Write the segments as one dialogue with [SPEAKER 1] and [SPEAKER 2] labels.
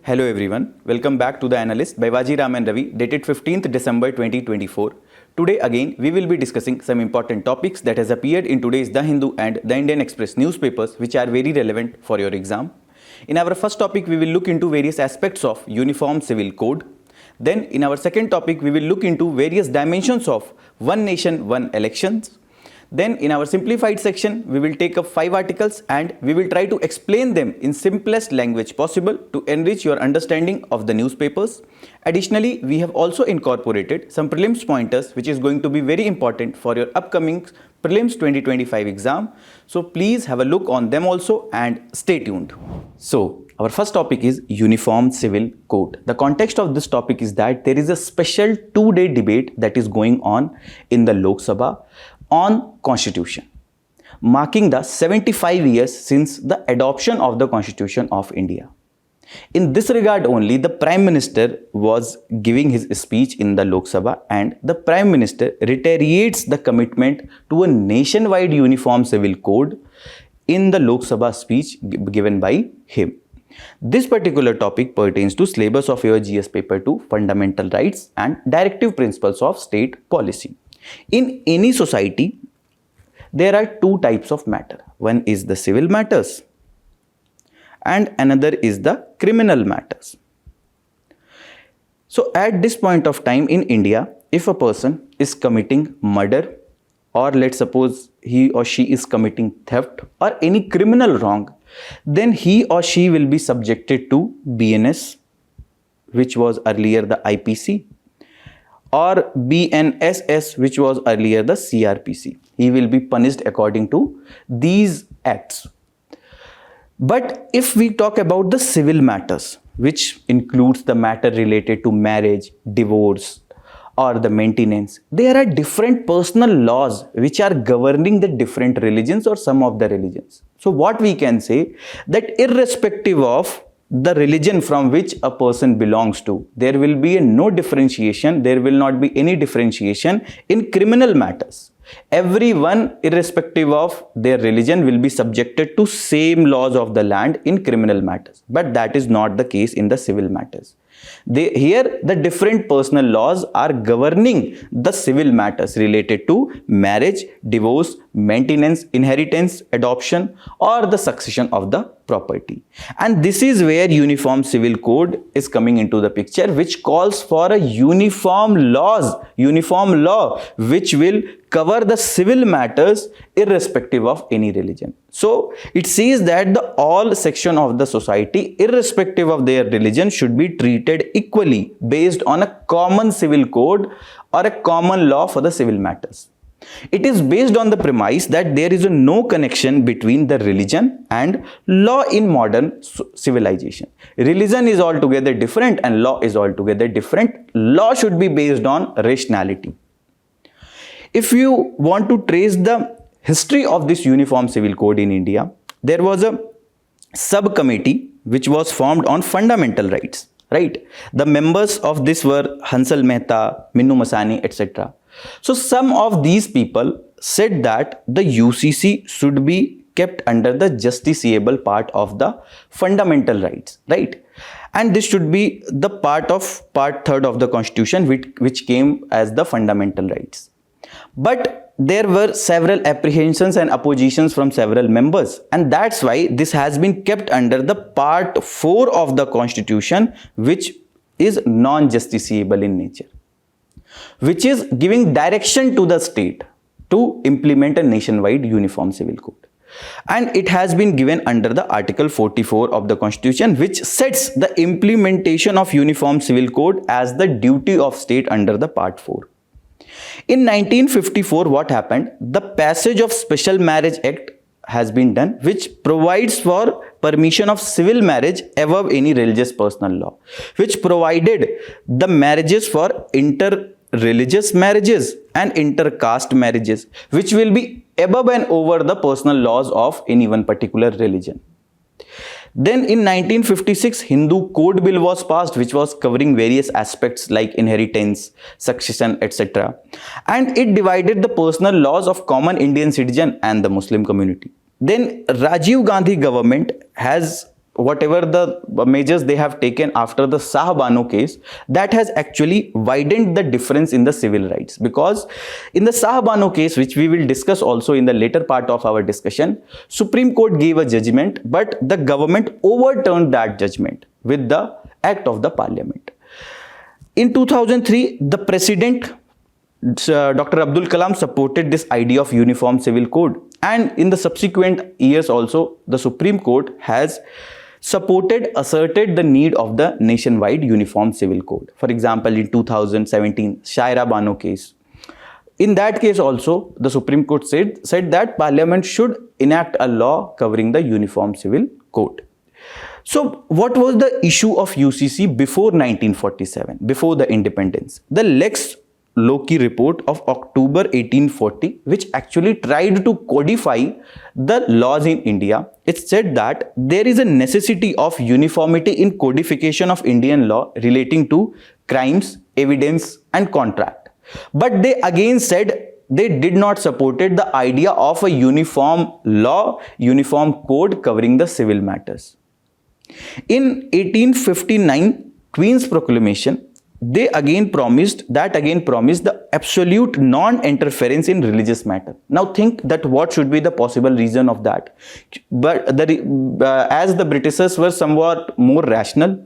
[SPEAKER 1] Hello everyone, welcome back to the Analyst by Vajiram and Ravi, dated 15th December 2024. Today again we will be discussing some important topics that has appeared in today's The Hindu and The Indian Express newspapers which are very relevant for your exam. In our first topic we will look into various aspects of Uniform Civil Code. Then in our second topic we will look into various dimensions of One Nation, One Elections. Then in our simplified section, we will take up 5 articles and we will try to explain them in simplest language possible to enrich your understanding of the newspapers. Additionally, we have also incorporated some prelims pointers which is going to be very important for your upcoming prelims 2025 exam. So please have a look on them also and stay tuned. So our first topic is Uniform Civil Code. The context of this topic is that there is a special 2-day debate that is going on in the Lok Sabha on Constitution, marking the 75 years since the adoption of the Constitution of India. In this regard only, the Prime Minister was giving his speech in the Lok Sabha and the Prime Minister reiterates the commitment to a nationwide uniform civil code in the Lok Sabha speech given by him. This particular topic pertains to syllabus of your GS paper 2, fundamental rights and directive principles of state policy. In any society, there are 2 types of matter. One is the civil matters and another is the criminal matters. So at this point of time in India, if a person is committing murder or let's suppose he or she is committing theft or any criminal wrong, then he or she will be subjected to BNS, which was earlier the IPC, or BNSS, which was earlier the CRPC. He will be punished according to these acts. But if we talk about the civil matters, which includes the matter related to marriage, divorce, or the maintenance, there are different personal laws which are governing the different religions or some of the religions. So what we can say that irrespective of the religion from which a person belongs to, there will be no differentiation, there will not be any differentiation in criminal matters. Everyone, irrespective of their religion, will be subjected to same laws of the land in criminal matters. But that is not the case in the civil matters. Here, the different personal laws are governing the civil matters related to marriage, divorce, maintenance, inheritance, adoption, or the succession of the property. And this is where Uniform Civil Code is coming into the picture, which calls for a uniform law, which will cover the civil matters irrespective of any religion. So it says that the all section of the society, irrespective of their religion, should be treated equally based on a common civil code or a common law for the civil matters. It is based on the premise that there is no connection between the religion and law in modern civilization. Religion is altogether different and law is altogether different. Law should be based on rationality. If you want to trace the history of this Uniform Civil Code in India, there was a subcommittee which was formed on fundamental rights, right? The members of this were Hansal Mehta, Minnu Masani, etc. So some of these people said that the UCC should be kept under the justiciable part of the fundamental rights, right? And this should be the part 3rd of the Constitution which came as the fundamental rights. But there were several apprehensions and oppositions from several members, and that's why this has been kept under the part 4 of the Constitution, which is non-justiciable in nature, which is giving direction to the state to implement a nationwide uniform civil code. And it has been given under the Article 44 of the Constitution, which sets the implementation of uniform civil code as the duty of state under the part 4. In 1954, what happened? The passage of Special Marriage Act has been done, which provides for permission of civil marriage above any religious personal law, which provided the marriages for inter-religious marriages and inter-caste marriages, which will be above and over the personal laws of any one particular religion. Then in 1956, Hindu Code Bill was passed, which was covering various aspects like inheritance, succession, etc. And it divided the personal laws of common Indian citizen and the Muslim community. Then Rajiv Gandhi government has whatever the measures they have taken after the Shah Bano case, that has actually widened the difference in the civil rights. Because in the Shah Bano case, which we will discuss also in the later part of our discussion, Supreme Court gave a judgment, but the government overturned that judgment with the act of the parliament. In 2003, the president, Dr. Abdul Kalam, supported this idea of uniform civil code, and in the subsequent years also the Supreme Court has asserted the need of the nationwide uniform civil code. For example, in 2017 Shaira Bano case, in that case also the Supreme Court said that Parliament should enact a law covering the uniform civil code. So what was the issue of UCC before 1947, before the independence? The Lex Loki report of October 1840, which actually tried to codify the laws in India. It said that there is a necessity of uniformity in codification of Indian law relating to crimes, evidence and contract. But they again said they did not support the idea of a uniform law, uniform code covering the civil matters. In 1859 Queen's Proclamation, they again promised the absolute non-interference in religious matter. Now think that what should be the possible reason of that. But as the Britishers were somewhat more rational,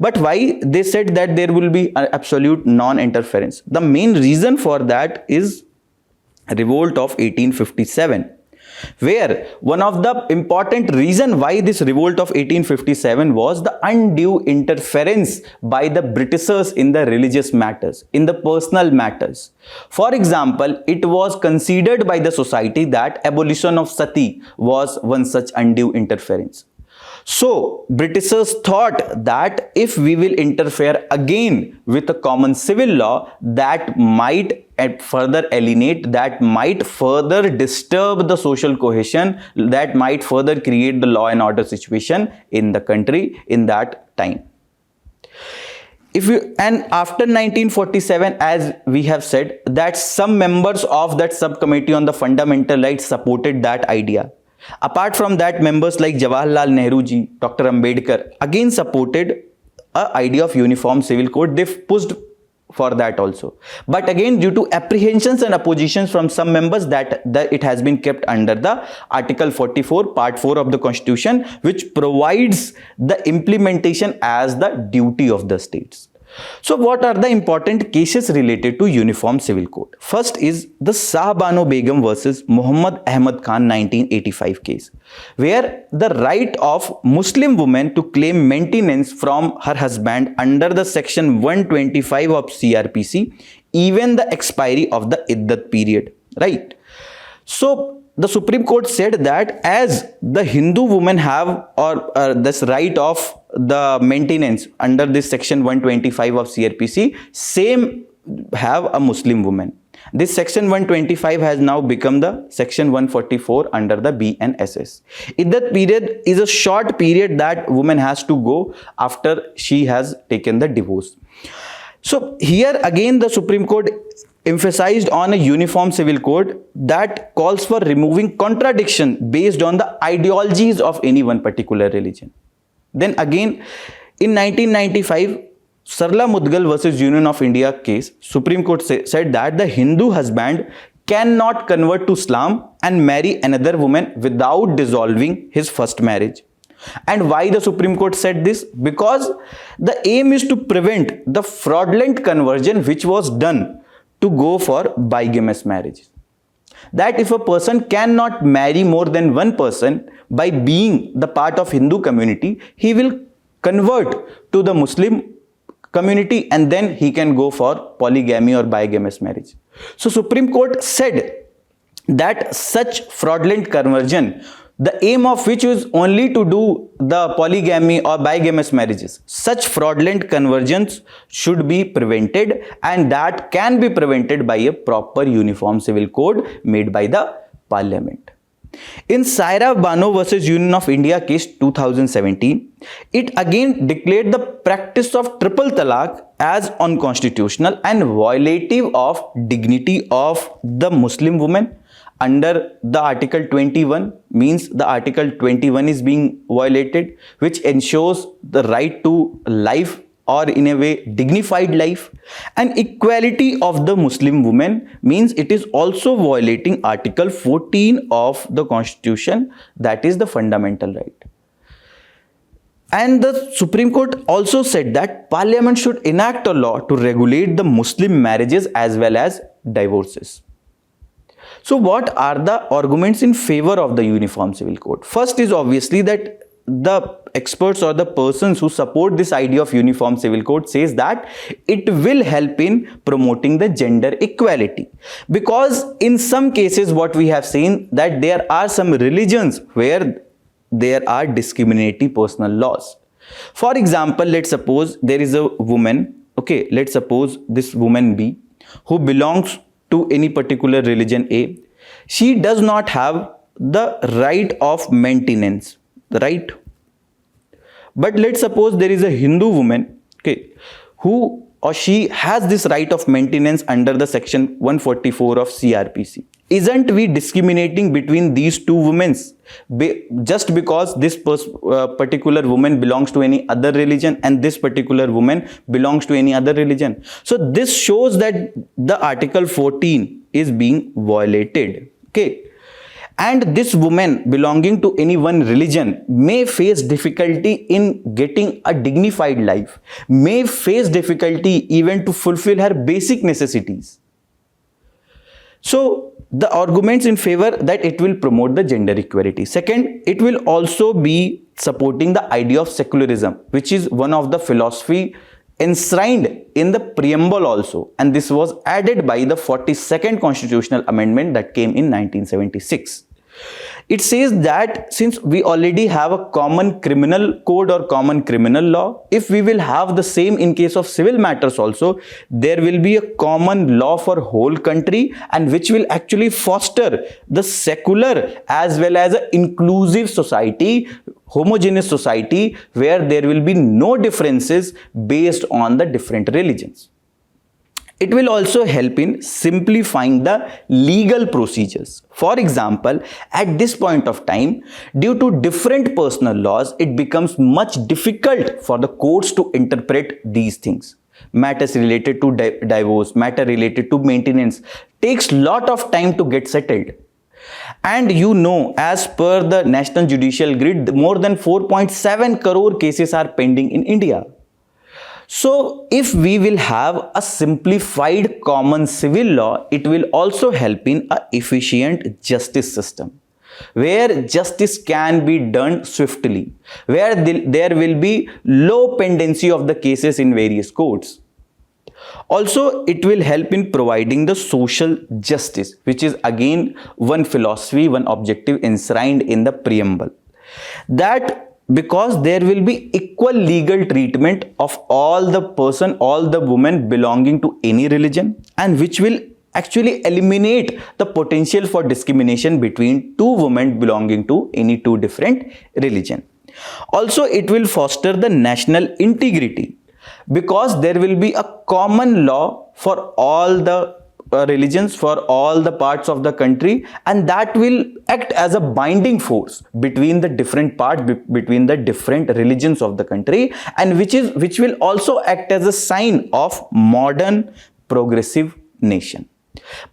[SPEAKER 1] but why they said that there will be an absolute non-interference? The main reason for that is revolt of 1857. Where one of the important reason why this revolt of 1857 was the undue interference by the Britishers in the religious matters, in the personal matters. For example, it was considered by the society that abolition of sati was one such undue interference. So Britishers thought that if we will interfere again with a common civil law, that might further alienate, that might further disturb the social cohesion, that might further create the law and order situation in the country in that time. And after 1947, as we have said, that some members of that subcommittee on the fundamental rights supported that idea. Apart from that, members like Jawaharlal Nehru ji, Dr. Ambedkar again supported an idea of uniform civil code. They pushed for that also. But again, due to apprehensions and oppositions from some members, that it has been kept under the Article 44, Part 4 of the Constitution, which provides the implementation as the duty of the states. So what are the important cases related to uniform civil code? First is the Shah Bano Begum versus Muhammad Ahmad Khan 1985 case, where the right of Muslim woman to claim maintenance from her husband under the section 125 of CRPC, even the expiry of the iddat period, right? So the Supreme Court said that as the Hindu women have this right of the maintenance under this section 125 of CRPC, same have a Muslim woman. This section 125 has now become the section 144 under the BNSS. Iddat period is a short period that woman has to go after she has taken the divorce. So here again the Supreme Court emphasized on a uniform civil code that calls for removing contradiction based on the ideologies of any one particular religion. Then again, in 1995, Sarla Mudgal versus Union of India case, Supreme Court said that the Hindu husband cannot convert to Islam and marry another woman without dissolving his first marriage. And why the Supreme Court said this? Because the aim is to prevent the fraudulent conversion which was done to go for bigamous marriages. That if a person cannot marry more than one person by being the part of Hindu community, he will convert to the Muslim community and then he can go for polygamy or bigamous marriage. So Supreme Court said that such fraudulent conversion, the aim of which is only to do the polygamy or bigamous marriages, such fraudulent conversions should be prevented, and that can be prevented by a proper uniform civil code made by the Parliament. In Shaira Bano versus Union of India case 2017, it again declared the practice of triple talaq as unconstitutional and violative of dignity of the Muslim woman, under the Article 21, means the Article 21 is being violated, which ensures the right to life, or in a way dignified life. And equality of the Muslim women, means it is also violating Article 14 of the Constitution, that is the fundamental right. And the Supreme Court also said that Parliament should enact a law to regulate the Muslim marriages as well as divorces. So what are the arguments in favor of the Uniform Civil Code? First is obviously that the experts or the persons who support this idea of Uniform Civil Code says that it will help in promoting the gender equality. Because in some cases what we have seen that there are some religions where there are discriminatory personal laws. For example, let's suppose there is a woman, okay, let's suppose this woman B, who belongs to any particular religion A. She does not have the right of maintenance, right? But let's suppose there is a Hindu woman, okay, who or she has this right of maintenance under the section 144 of CRPC. Isn't we discriminating between these two women just because this particular woman belongs to any other religion and this particular woman belongs to any other religion? So this shows that the Article 14 is being violated, okay? And this woman belonging to any one religion may face difficulty in getting a dignified life, may face difficulty even to fulfill her basic necessities. So the arguments in favor that it will promote the gender equality. Second, it will also be supporting the idea of secularism, which is one of the philosophy enshrined in the preamble also, and this was added by the 42nd constitutional amendment that came in 1976. It says that since we already have a common criminal code or common criminal law, if we will have the same in case of civil matters also, there will be a common law for whole country, and which will actually foster the secular as well as an inclusive society, homogeneous society, where there will be no differences based on the different religions. It will also help in simplifying the legal procedures. For example, at this point of time, due to different personal laws, it becomes much difficult for the courts to interpret these things. Matters related to divorce, matter related to maintenance, takes lot of time to get settled. And you know, as per the National Judicial Grid, more than 4.7 crore cases are pending in India. So if we will have a simplified common civil law, it will also help in an efficient justice system, where justice can be done swiftly, where there will be low pendency of the cases in various courts. Also, it will help in providing the social justice, which is again one philosophy, one objective enshrined in the preamble. That because there will be equal legal treatment of all the women belonging to any religion, and which will actually eliminate the potential for discrimination between two women belonging to any two different religion. Also, it will foster the national integrity, because there will be a common law for all the religions, for all the parts of the country, and that will act as a binding force between the different parts, between the different religions of the country, and which will also act as a sign of modern progressive nation.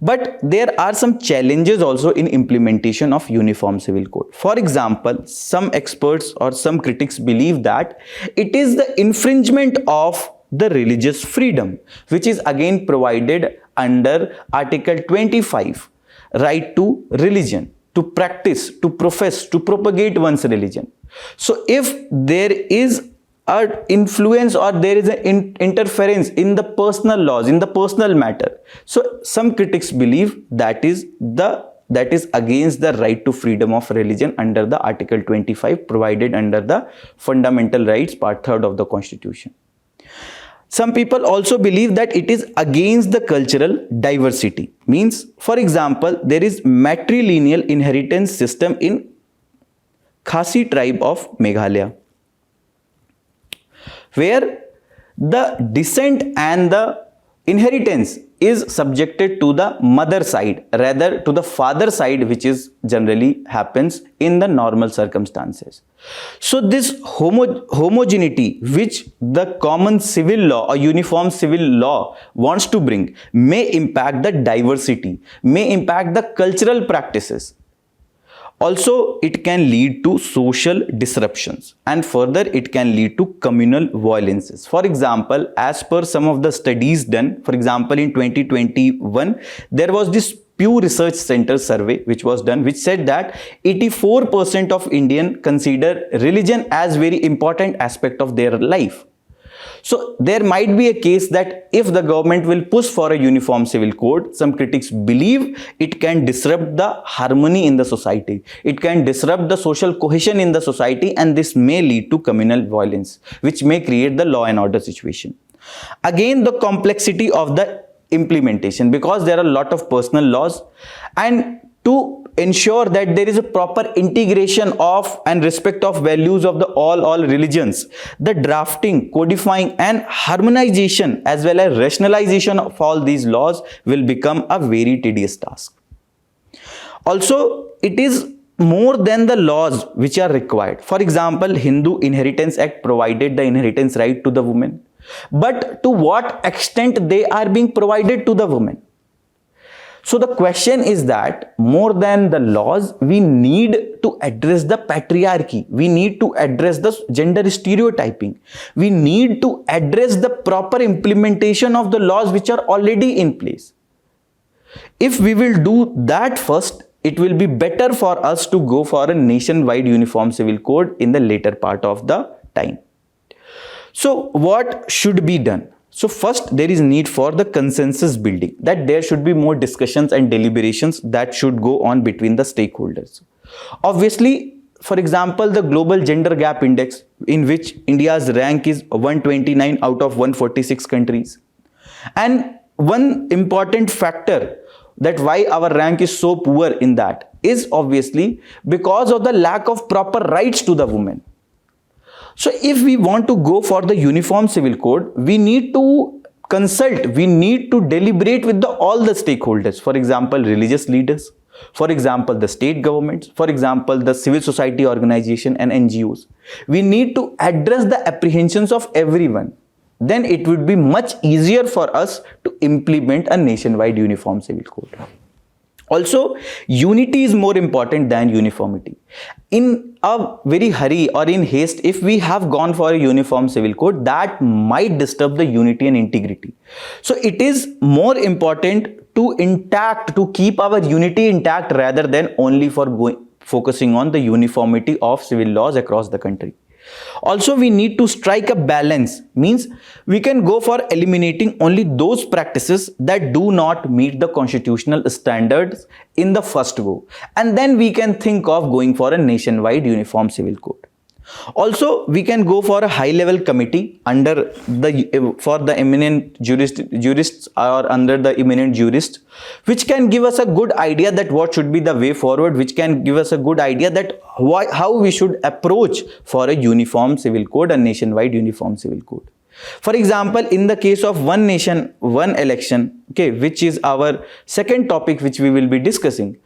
[SPEAKER 1] But there are some challenges also in implementation of Uniform Civil Code. For example, some experts or some critics believe that it is the infringement of the religious freedom, which is again provided under Article 25, right to religion, to practice, to profess, to propagate one's religion. So if there is an influence or there is an interference in the personal laws, in the personal matter, so some critics believe that is against the right to freedom of religion under the Article 25 provided under the Fundamental Rights Part 3 of the Constitution. Some people also believe that it is against the cultural diversity. Means, for example, there is matrilineal inheritance system in Khasi tribe of Meghalaya, where the descent and the inheritance is subjected to the mother side rather to the father side, which is generally happens in the normal circumstances. So this homogeneity which the common civil law or uniform civil law wants to bring may impact the diversity, may impact the cultural practices. Also, it can lead to social disruptions, and further it can lead to communal violences. For example, as per some of the studies done, for example in 2021, there was this Pew Research Center survey which was done, which said that 84% of Indians consider religion as very important aspect of their life. So there might be a case that if the government will push for a uniform civil code, some critics believe it can disrupt the harmony in the society. It can disrupt the social cohesion in the society, and this may lead to communal violence, which may create the law and order situation. Again, the complexity of the implementation, because there are a lot of personal laws, and to ensure that there is a proper integration of and respect of values of the all religions, the drafting, codifying and harmonization as well as rationalization of all these laws will become a very tedious task. Also, it is more than the laws which are required. For example, Hindu Inheritance Act provided the inheritance right to the women, but to what extent they are being provided to the women? So the question is that more than the laws, we need to address the patriarchy. We need to address the gender stereotyping. We need to address the proper implementation of the laws which are already in place. If we will do that first, it will be better for us to go for a nationwide uniform civil code in the later part of the time. So what should be done? So first, there is need for the consensus building, that there should be more discussions and deliberations that should go on between the stakeholders. Obviously, for example, the Global Gender Gap Index, in which India's rank is 129 out of 146 countries. And one important factor that why our rank is so poor in that is obviously because of the lack of proper rights to the women. So if we want to go for the uniform civil code, we need to consult, we need to deliberate with all the stakeholders. For example, religious leaders, for example, the state governments, for example, the civil society organization and NGOs. We need to address the apprehensions of everyone. Then it would be much easier for us to implement a nationwide uniform civil code. Also, unity is more important than uniformity. In a very hurry or in haste, if we have gone for a uniform civil code, that might disturb the unity and integrity. So it is more important to keep our unity intact rather than only for focusing on the uniformity of civil laws across the country. Also, we need to strike a balance, means we can go for eliminating only those practices that do not meet the constitutional standards in the first go, and then we can think of going for a nationwide uniform civil code. Also, we can go for a high-level committee for the eminent jurists or under the eminent jurist, which can give us a good idea that what should be the way forward, which can give us a good idea that how we should approach for a uniform civil code, a nationwide uniform civil code. For example, in the case of one nation, one election, okay, which is our second topic which we will be discussing,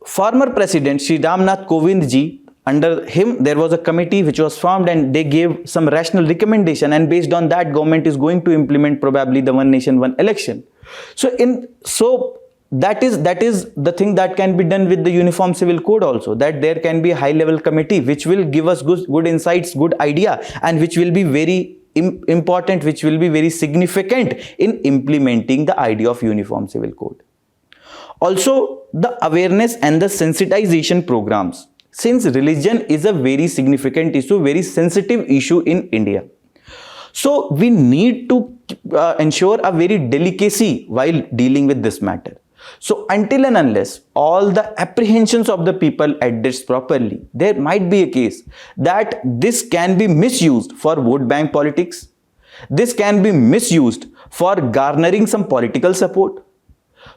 [SPEAKER 1] former President Shri Ramnath Kovind ji, under him there was a committee which was formed and they gave some rational recommendation, and based on that government is going to implement probably the one nation one election. So that is the thing that can be done with the uniform civil code also, that there can be a high level committee which will give us good insights, good idea, and which will be very important, which will be very significant in implementing the idea of uniform civil code. Also, the awareness and the sensitization programs. Since religion is a very significant issue, very sensitive issue in India, so we need to ensure a very delicacy while dealing with this matter. So until and unless all the apprehensions of the people addressed properly, there might be a case that this can be misused for vote bank politics. This can be misused for garnering some political support.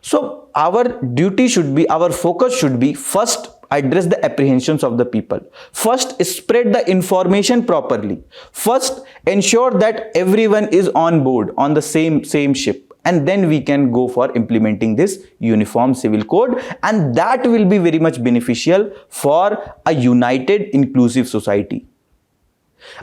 [SPEAKER 1] So our duty should be, our focus should be, first address the apprehensions of the people. First, spread the information properly. First, ensure that everyone is on board on the same ship. and then we can go for implementing this uniform civil code, and that will be very much beneficial for a united, inclusive society.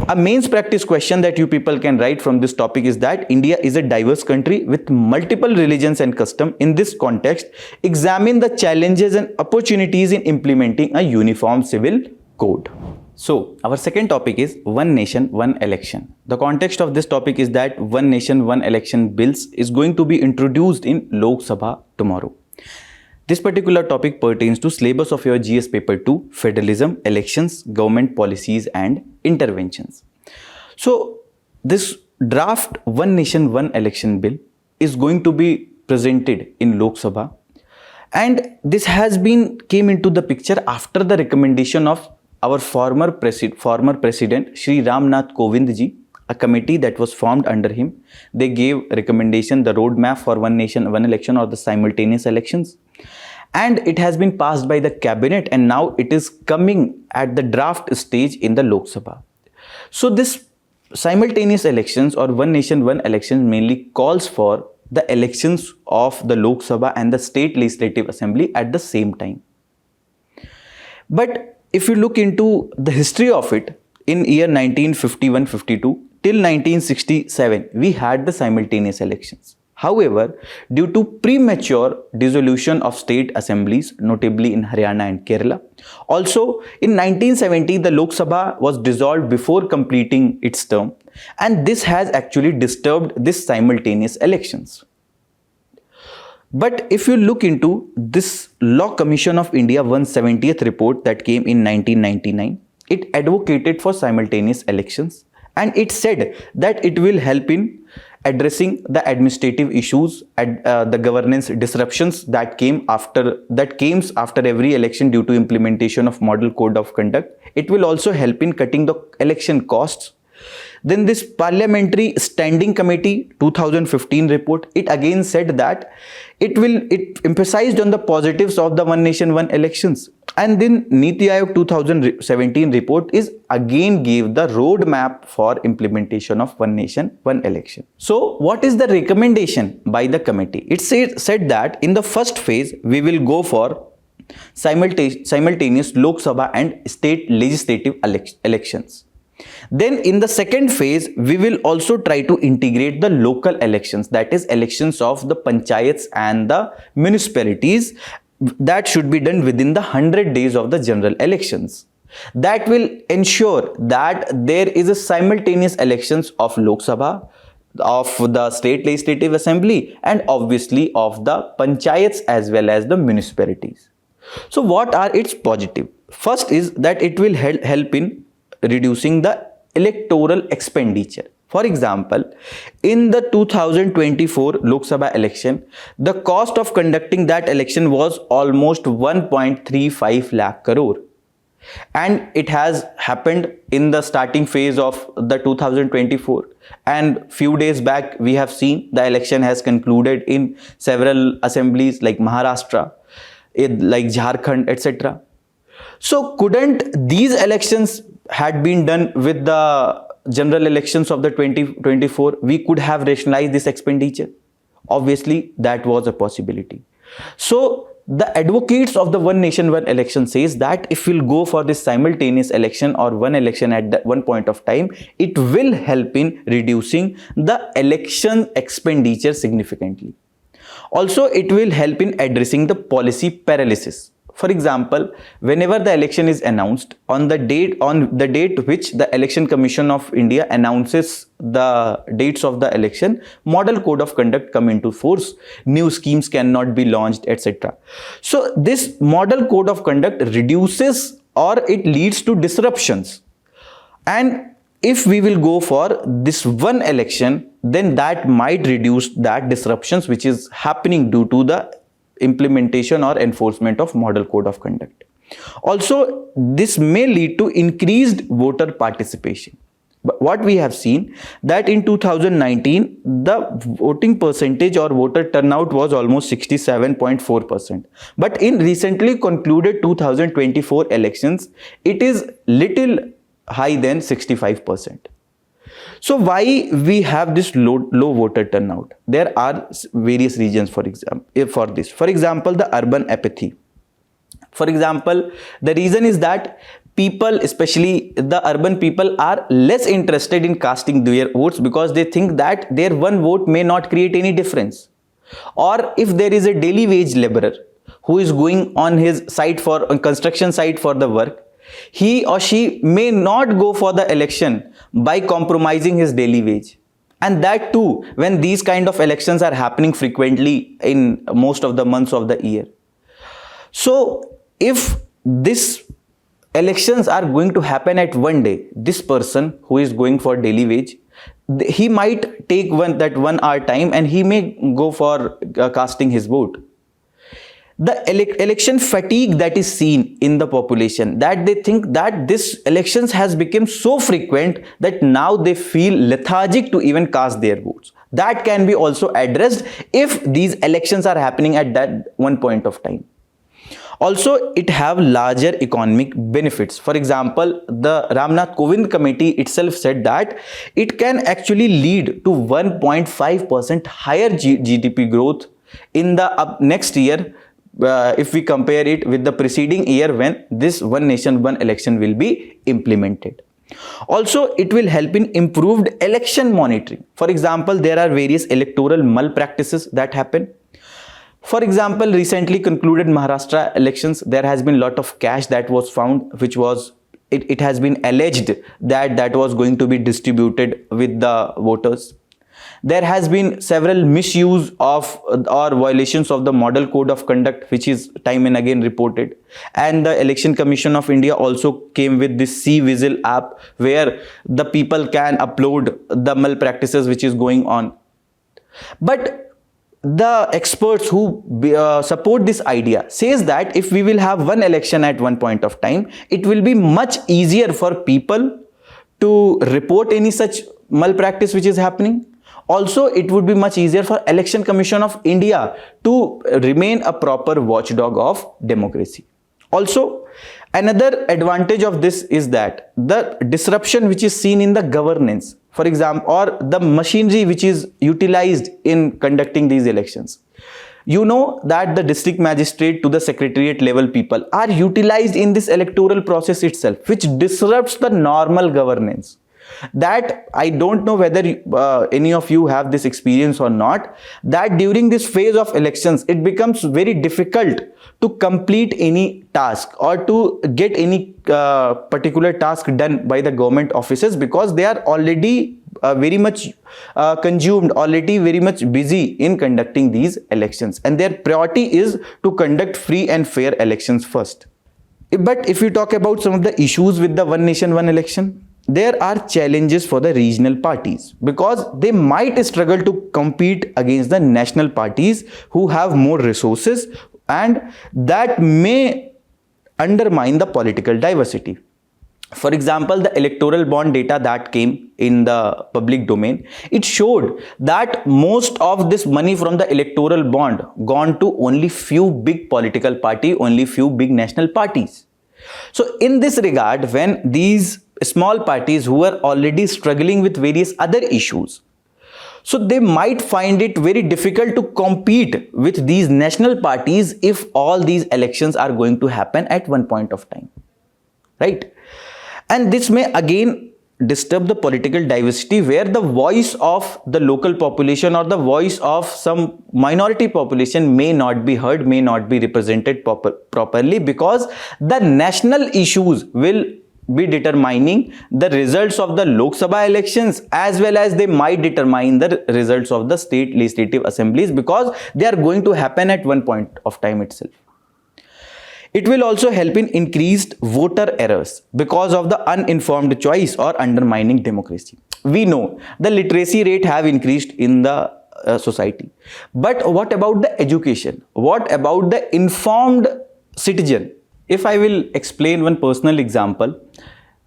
[SPEAKER 1] A mains practice question that you people can write from this topic is that India is a diverse country with multiple religions and customs. In this context, examine the challenges and opportunities in implementing a uniform civil code. So, our second topic is One Nation, One Election. The context of this topic is that One Nation, One Election bills is going to be introduced in Lok Sabha tomorrow. This particular topic pertains to syllabus of your GS paper 2, Federalism, Elections, Government Policies and Interventions. So, this draft One Nation, One Election bill is going to be presented in Lok Sabha, and this has came into the picture after the recommendation of our former president Shri Ramnath Kovind ji. A committee that was formed under him, they gave recommendation, the roadmap for One Nation, One Election or the simultaneous elections, and it has been passed by the cabinet, and now it is coming at the draft stage in the Lok Sabha. So this simultaneous elections or One Nation, One Election mainly calls for the elections of the Lok Sabha and the State Legislative Assembly at the same time. But if you look into the history of it, in year 1951-52 till 1967, we had the simultaneous elections. However, due to premature dissolution of state assemblies, notably in Haryana and Kerala, also in 1970, the Lok Sabha was dissolved before completing its term, and this has actually disturbed this simultaneous elections. But if you look into this Law Commission of India 170th report that came in 1999, it advocated for simultaneous elections, and it said that it will help in addressing the administrative issues and the governance disruptions that came after every election due to implementation of model code of conduct. It will also help in cutting the election costs. Then this Parliamentary Standing Committee 2015 report, it again said that it emphasized on the positives of the One Nation, One Elections. And then Niti Aayog 2017 report is again gave the roadmap for implementation of One Nation, One Election. So what is the recommendation by the committee? It said that in the first phase, we will go for simultaneous Lok Sabha and state legislative elections. Then in the second phase, we will also try to integrate the local elections, that is elections of the panchayats and the municipalities, that should be done within the 100 days of the general elections. That will ensure that there is a simultaneous elections of Lok Sabha, of the State Legislative Assembly, and obviously of the panchayats as well as the municipalities. So what are its positive? First is that it will help in reducing the electoral expenditure. For example, in the 2024 Lok Sabha election, the cost of conducting that election was almost 1.35 lakh crore. And it has happened in the starting phase of the 2024. And few days back, we have seen the election has concluded in several assemblies like Maharashtra, like Jharkhand, etc. So couldn't these elections had been done with the general elections of the 2024, we could have rationalized this expenditure? Obviously, that was a possibility. So the advocates of the One Nation, One Election says that if we'll go for this simultaneous election or one election at that one point of time, it will help in reducing the election expenditure significantly. Also, it will help in addressing the policy paralysis. For example, whenever the election is announced, on the date which the Election Commission of India announces the dates of the election, model code of conduct come into force, new schemes cannot be launched, etc. So this model code of conduct reduces or it leads to disruptions. And if we will go for this one election, then that might reduce that disruptions which is happening due to the implementation or enforcement of model code of conduct. Also, this may lead to increased voter participation. But what we have seen that in 2019, the voting percentage or voter turnout was almost 67.4%. But in recently concluded 2024 elections, it is little high than 65%. So why we have this low voter turnout? There are various reasons for this. For example, the urban apathy. For example, the reason is that people, especially the urban people, are less interested in casting their votes because they think that their one vote may not create any difference. Or if there is a daily wage laborer who is going on his site for a construction site for the work, he or she may not go for the election by compromising his daily wage. And that too, when these kind of elections are happening frequently in most of the months of the year. So if this elections are going to happen at one day, this person who is going for daily wage, he might take 1 hour time and he may go for casting his vote. The election fatigue that is seen in the population, that they think that this elections has become so frequent that now they feel lethargic to even cast their votes. That can be also addressed if these elections are happening at that one point of time. Also, it have larger economic benefits. For example, the Ramnath Kovind committee itself said that it can actually lead to 1.5% higher GDP growth in the next year if we compare it with the preceding year when this one nation, one election will be implemented. Also, it will help in improved election monitoring. For example, there are various electoral malpractices that happen. For example, recently concluded Maharashtra elections, there has been a lot of cash that was found, which was, it has been alleged that was going to be distributed with the voters. There has been several misuse of or violations of the model code of conduct, which is time and again reported. And the Election Commission of India also came with this C-Whistle app where the people can upload the malpractices which is going on. But the experts who support this idea says that if we will have one election at one point of time, it will be much easier for people to report any such malpractice which is happening. Also, it would be much easier for Election Commission of India to remain a proper watchdog of democracy. Also, another advantage of this is that the disruption which is seen in the governance, for example, or the machinery which is utilized in conducting these elections. You know that the district magistrate to the secretariat level people are utilized in this electoral process itself, which disrupts the normal governance. That I don't know whether any of you have this experience or not, that during this phase of elections, it becomes very difficult to complete any task or to get any particular task done by the government offices because they are already very much consumed, already very much busy in conducting these elections, and their priority is to conduct free and fair elections first. But if you talk about some of the issues with the one nation, one election, there are challenges for the regional parties because they might struggle to compete against the national parties who have more resources, and that may undermine the political diversity. For example, the electoral bond data that came in the public domain, it showed that most of this money from the electoral bond gone to only few big political party, only few big national parties. So in this regard, when these small parties who are already struggling with various other issues, so they might find it very difficult to compete with these national parties if all these elections are going to happen at one point of time, right? And this may again disturb the political diversity where the voice of the local population or the voice of some minority population may not be heard, may not be represented properly, because the national issues will be determining the results of the Lok Sabha elections, as well as they might determine the results of the state legislative assemblies, because they are going to happen at one point of time itself. It will also help in increased voter errors because of the uninformed choice or undermining democracy. We know the literacy rate have increased in the society. But what about the education? What about the informed citizen? If I will explain one personal example,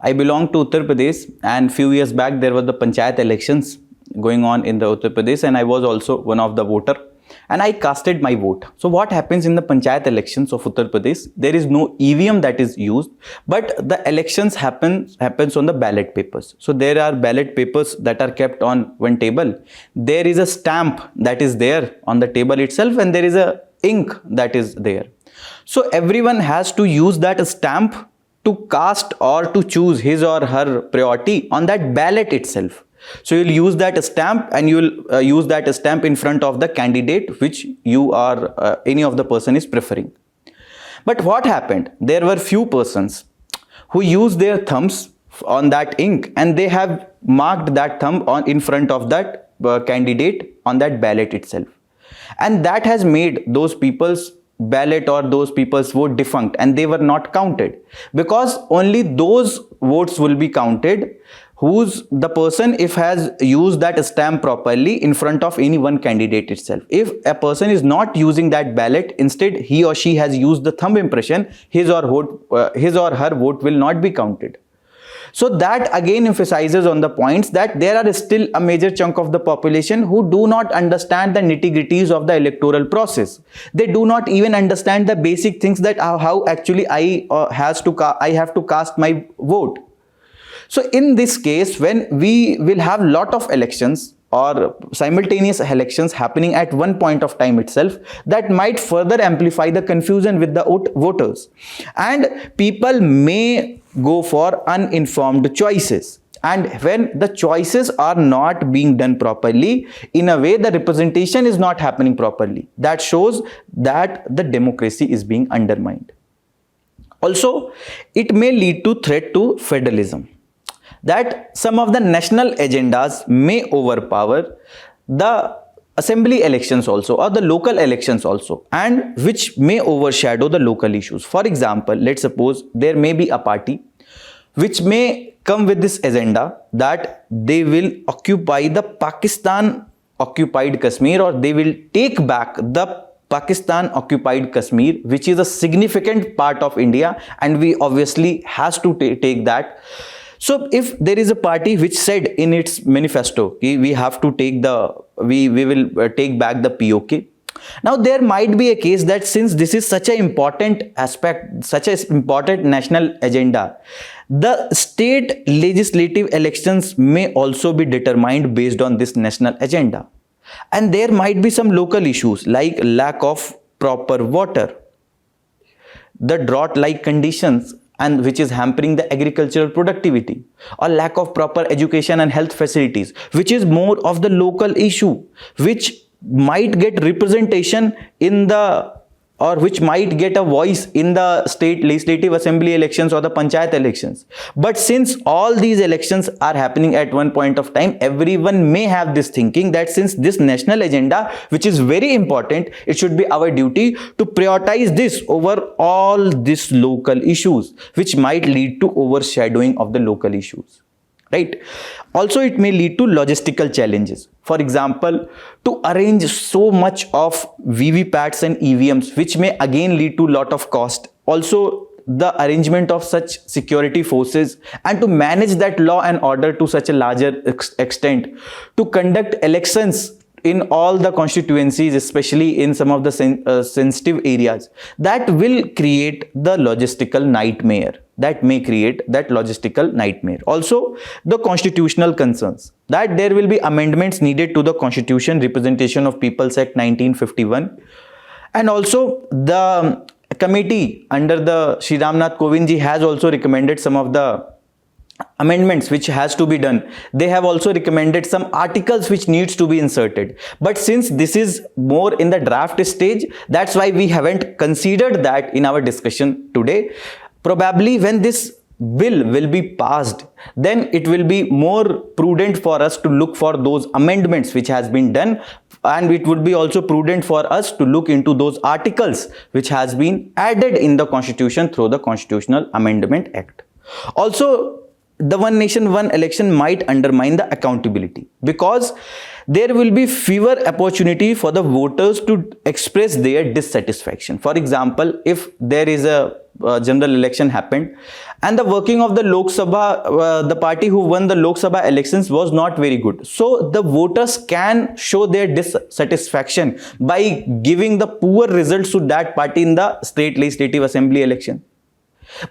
[SPEAKER 1] I belong to Uttar Pradesh, and few years back there were the panchayat elections going on in the Uttar Pradesh, and I was also one of the voter. and I casted my vote. So what happens in the panchayat elections of Uttar Pradesh? There is no EVM that is used, but the elections happens on the ballot papers. So there are ballot papers that are kept on one table. There is a stamp that is there on the table itself, and there is a ink that is there. So everyone has to use that stamp to cast or to choose his or her priority on that ballot itself. So you'll use that stamp, and you will use that stamp in front of the candidate which you are any of the person is preferring. But what happened? There were few persons who used their thumbs on that ink, and they have marked that thumb on in front of that candidate on that ballot itself, and that has made those people's ballot or those people's vote defunct, and they were not counted, because only those votes will be counted who's the person if has used that stamp properly in front of any one candidate itself. If a person is not using that ballot, instead he or she has used the thumb impression, his or her vote will not be counted. So that again emphasizes on the points that there are still a major chunk of the population who do not understand the nitty-gritties of the electoral process. They do not even understand the basic things, that how actually I have to cast my vote. So in this case, when we will have lot of elections or simultaneous elections happening at one point of time itself, that might further amplify the confusion with the voters, and people may go for uninformed choices. And when the choices are not being done properly, in a way the representation is not happening properly, that shows that the democracy is being undermined. Also, it may lead to threat to federalism, that some of the national agendas may overpower the assembly elections also, or the local elections also, and which may overshadow the local issues. For example, let's suppose there may be a party which may come with this agenda that they will occupy the Pakistan occupied Kashmir, or they will take back the Pakistan occupied Kashmir, which is a significant part of India, and we obviously has to take that. So if there is a party which said in its manifesto, we have to take we will take back the POK. Now there might be a case that since this is such an important aspect, such an important national agenda, the state legislative elections may also be determined based on this national agenda. And there might be some local issues like lack of proper water, the drought-like conditions, and which is hampering the agricultural productivity, or lack of proper education and health facilities, which is more of the local issue, which might get representation in or which might get a voice in the state legislative assembly elections or the panchayat elections. But since all these elections are happening at one point of time, everyone may have this thinking that since this national agenda, which is very important, it should be our duty to prioritize this over all these local issues, which might lead to overshadowing of the local issues. Right? Also, it may lead to logistical challenges. For example, to arrange so much of VVPATs and EVMs, which may again lead to lot of cost. Also, the arrangement of such security forces, and to manage that law and order to such a larger extent, to conduct elections in all the constituencies, especially in some of the sensitive areas, that will create the logistical nightmare. That may create that logistical nightmare. Also, the constitutional concerns, that there will be amendments needed to the Constitution Representation of Peoples Act 1951, and also the committee under the Shri Ramnath Kovind ji has also recommended some of the amendments which has to be done. They have also recommended some articles which needs to be inserted, but since this is more in the draft stage, that's why we haven't considered that in our discussion today. Probably when this bill will be passed, then it will be more prudent for us to look for those amendments which has been done, and it would be also prudent for us to look into those articles which has been added in the constitution through the Constitutional Amendment Act. Also, the one nation, one election might undermine the accountability, because there will be fewer opportunity for the voters to express their dissatisfaction. For example, if there is a general election happened and the working of the Lok Sabha, the party who won the Lok Sabha elections was not very good, so the voters can show their dissatisfaction by giving the poor results to that party in the state legislative assembly election.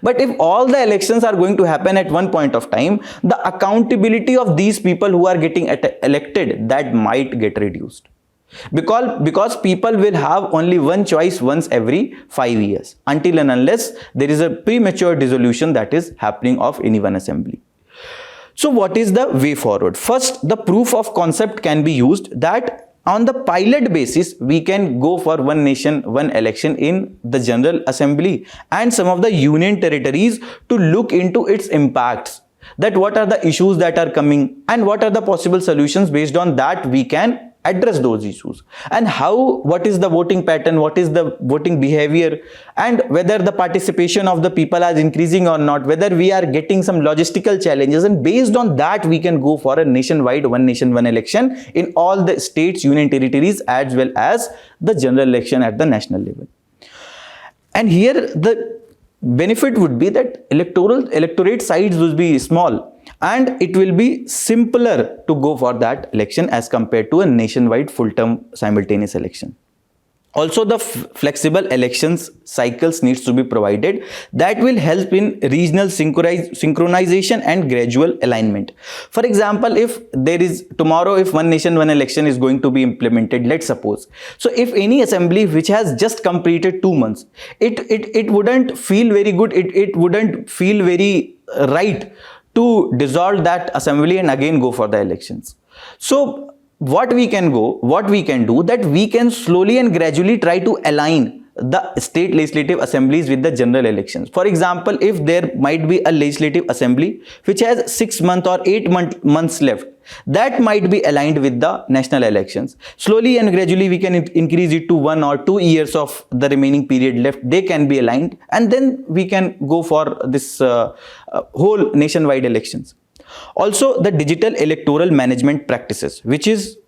[SPEAKER 1] But if all the elections are going to happen at one point of time, the accountability of these people who are getting elected, that might get reduced. Because people will have only one choice once every 5 years, until and unless there is a premature dissolution that is happening of any one assembly. So what is the way forward? First, the proof of concept can be used, that on the pilot basis, we can go for one nation, one election in the General Assembly and some of the union territories to look into its impacts, that what are the issues that are coming and what are the possible solutions. Based on that, we can address those issues, and what is the voting pattern, what is the voting behavior, and whether the participation of the people is increasing or not, whether we are getting some logistical challenges, and based on that we can go for a nationwide one nation one election in all the states, union territories, as well as the general election at the national level. And here the benefit would be that electorate size will be small, and it will be simpler to go for that election as compared to a nationwide full-term simultaneous election. Also, the flexible elections cycles needs to be provided, that will help in regional synchronization and gradual alignment. For example, if there is tomorrow, if one nation one election is going to be implemented, let's suppose, so if any assembly which has just completed 2 months, it wouldn't feel very good, it wouldn't feel very right to dissolve that assembly and again go for the elections. So what we can do, that we can slowly and gradually try to align the state legislative assemblies with the general elections. For example, if there might be a legislative assembly which has 6 months or 8 months left, that might be aligned with the national elections. Slowly and gradually we can increase it to 1 or 2 years of the remaining period left, they can be aligned, and then we can go for this whole nationwide elections. Also, the digital electoral management practices,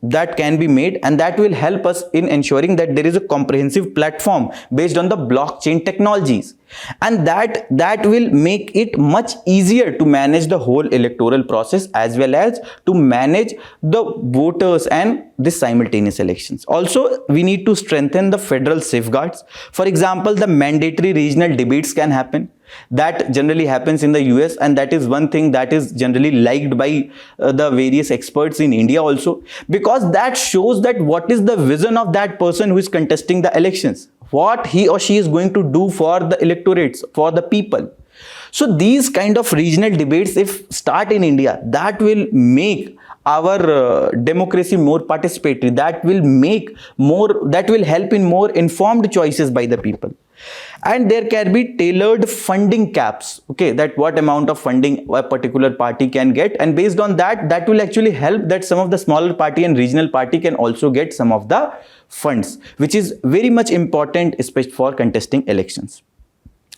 [SPEAKER 1] that can be made, and that will help us in ensuring that there is a comprehensive platform based on the blockchain technologies, and that will make it much easier to manage the whole electoral process as well as to manage the voters and the simultaneous elections. Also, we need to strengthen the federal safeguards. For example, the mandatory regional debates can happen. That generally happens in the US, and that is one thing that is generally liked by the various experts in India also, because that shows that what is the vision of that person who is contesting the elections, what he or she is going to do for the electorates, for the people. So these kind of regional debates, if start in India, that will make our democracy more participatory, that will help in more informed choices by the people. And there can be tailored funding caps, okay, that what amount of funding a particular party can get, and based on that will actually help that some of the smaller party and regional party can also get some of the funds, which is very much important, especially for contesting elections.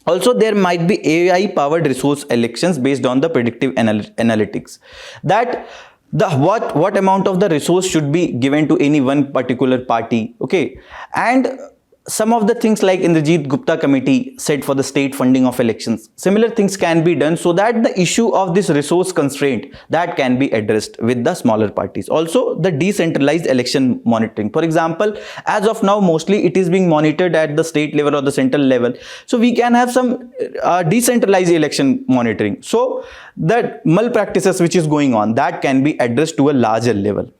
[SPEAKER 1] Also, there might be AI powered resource elections based on the predictive analytics, that what amount of the resource should be given to any one particular party, okay, and some of the things like Indrajit Gupta committee said for the state funding of elections, similar things can be done so that the issue of this resource constraint that can be addressed with the smaller parties. Also, the decentralized election monitoring. For example, as of now, mostly it is being monitored at the state level or the central level. So we can have some decentralized election monitoring. So that malpractices which is going on, that can be addressed to a larger level.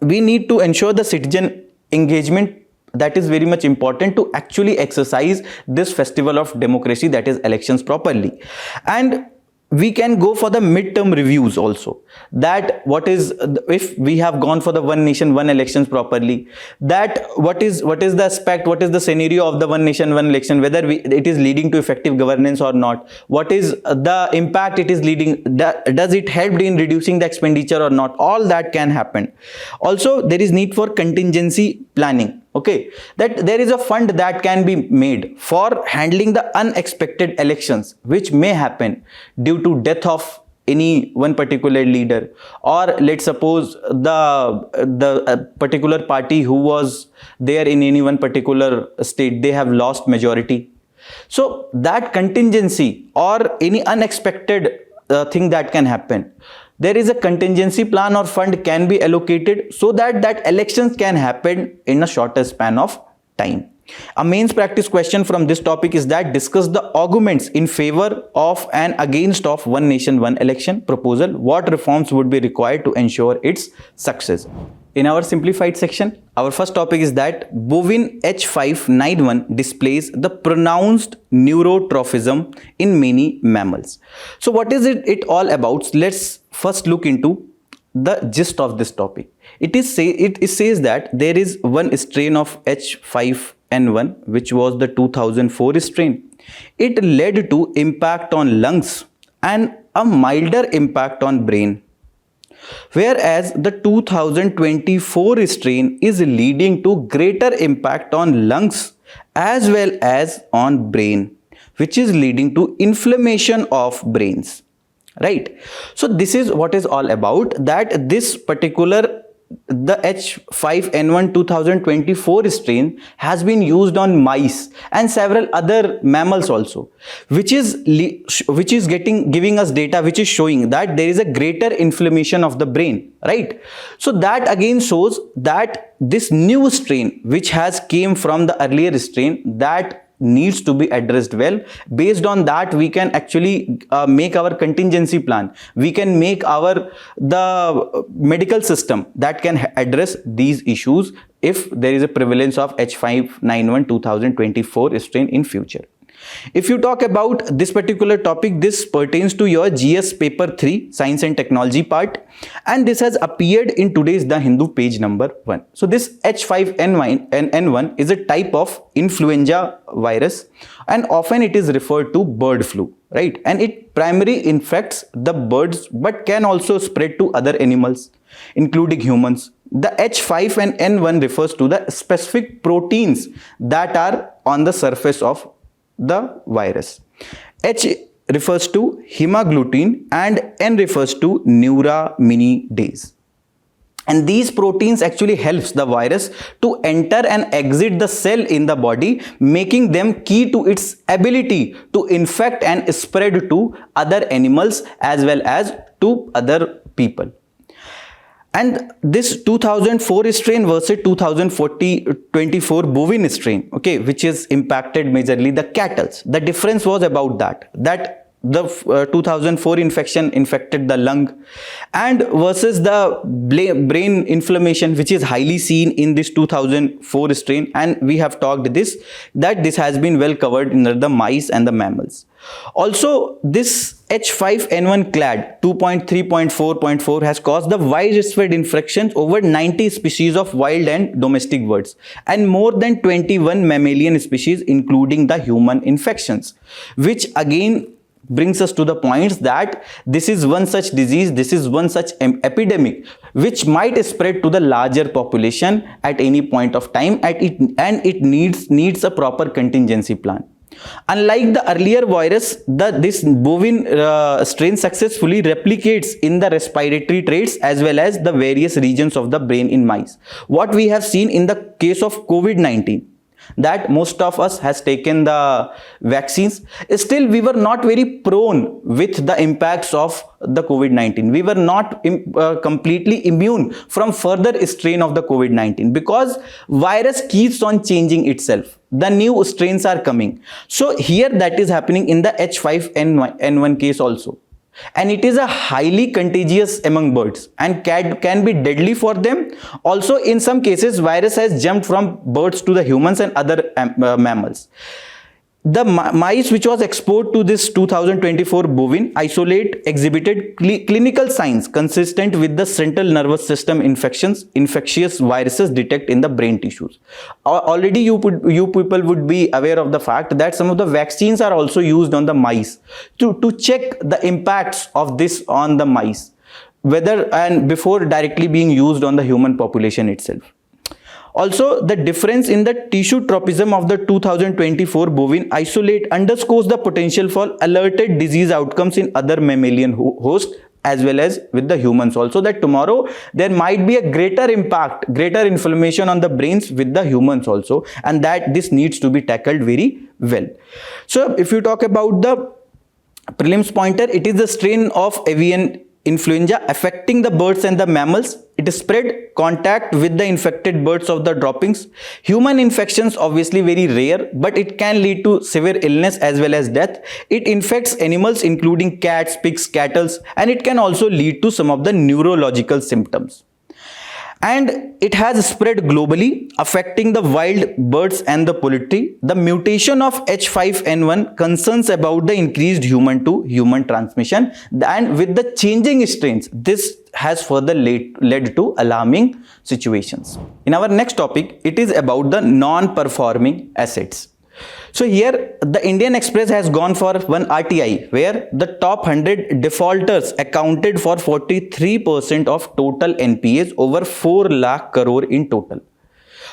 [SPEAKER 1] We need to ensure the citizen engagement. That is very much important to actually exercise this festival of democracy, that is elections, properly. And we can go for the midterm reviews also, that what is, if we have gone for the one nation one elections properly, that what is the aspect, what is the scenario of the one nation one election, whether it is leading to effective governance or not, what is the impact it is leading, does it help in reducing the expenditure or not, all that can happen. Also, there is need for contingency planning, okay, that there is a fund that can be made for handling the unexpected elections which may happen due to death of any one particular leader, or let's suppose the particular party who was there in any one particular state, they have lost majority. So that contingency or any unexpected thing that can happen, there is a contingency plan or fund can be allocated so that that elections can happen in a shorter span of time. A mains practice question from this topic is that discuss the arguments in favor of and against of one nation one election proposal. What reforms would be required to ensure its success? In our simplified section, our first topic is that bovine H5N1 displays the pronounced neurotropism in many mammals. So what is it all about? Let's first look into the gist of this topic. It says that there is one strain of H5N1 which was the 2004 strain. It led to impact on lungs and a milder impact on brain, whereas the 2024 strain is leading to greater impact on lungs as well as on brain, which is leading to inflammation of brains, right? So this is what is all about, that this particular the H5N1 2024 strain has been used on mice and several other mammals also, which is giving us data which is showing that there is a greater inflammation of the brain, right? So that again shows that this new strain which has came from the earlier strain, that needs to be addressed well. Based on that, we can actually make our contingency plan. We can make the medical system that can address these issues if there is a prevalence of H5N1 2024 strain in future. If you talk about this particular topic, this pertains to your GS paper 3 science and technology part, and this has appeared in today's The Hindu page number 1. So this H5N1 is a type of influenza virus, and often it is referred to bird flu, right? And it primarily infects the birds but can also spread to other animals including humans. The H5N1 refers to the specific proteins that are on the surface of the virus. H refers to hemagglutinin and N refers to neuraminidase. And these proteins actually helps the virus to enter and exit the cell in the body, making them key to its ability to infect and spread to other animals as well as to other people. And this 2004 strain versus 2024 bovine strain, okay, which is impacted majorly the cattle. The difference was about that the 2004 infection infected the lung, and versus the brain inflammation which is highly seen in this 2004 strain. And we have talked this has been well covered in the mice and the mammals. Also, this H5N1 clad 2.3.4.4 has caused the widespread infections over 90 species of wild and domestic birds and more than 21 mammalian species including the human infections, which again brings us to the points that this is one such disease, this is one such epidemic which might spread to the larger population at any point of time, and it needs a proper contingency plan. Unlike the earlier virus, this bovine strain successfully replicates in the respiratory traits as well as the various regions of the brain in mice. What we have seen in the case of COVID-19, that most of us has taken the vaccines, still we were not very prone with the impacts of the COVID-19. We were not completely immune from further strain of the COVID-19 because virus keeps on changing itself. The new strains are coming. So here that is happening in the H5N1 case also. And it is a highly contagious among birds and can be deadly for them. Also, in some cases, virus has jumped from birds to the humans and other mammals. The mice which was exposed to this 2024 bovine isolate exhibited clinical signs consistent with the central nervous system infectious viruses detect in the brain tissues. Already you people would be aware of the fact that some of the vaccines are also used on the mice to check the impacts of this on the mice, whether and before directly being used on the human population itself. Also, the difference in the tissue tropism of the 2024 bovine isolate underscores the potential for alerted disease outcomes in other mammalian hosts as well as with the humans also, that tomorrow there might be a greater impact, greater inflammation on the brains with the humans also, and that this needs to be tackled very well. So if you talk about the prelims pointer, it is the strain of avian influenza affecting the birds and the mammals. It is spread contact with the infected birds of the droppings. Human infections obviously very rare, but it can lead to severe illness as well as death. It infects animals including cats, pigs, cattle, and it can also lead to some of the neurological symptoms. And it has spread globally, affecting the wild birds and the poultry. The mutation of H5N1 concerns about the increased human to human transmission, and with the changing strains, this has further led to alarming situations. In our next topic, it is about the non-performing assets. So here the Indian Express has gone for one RTI where the top 100 defaulters accounted for 43% of total NPAs, over 4 lakh crore in total.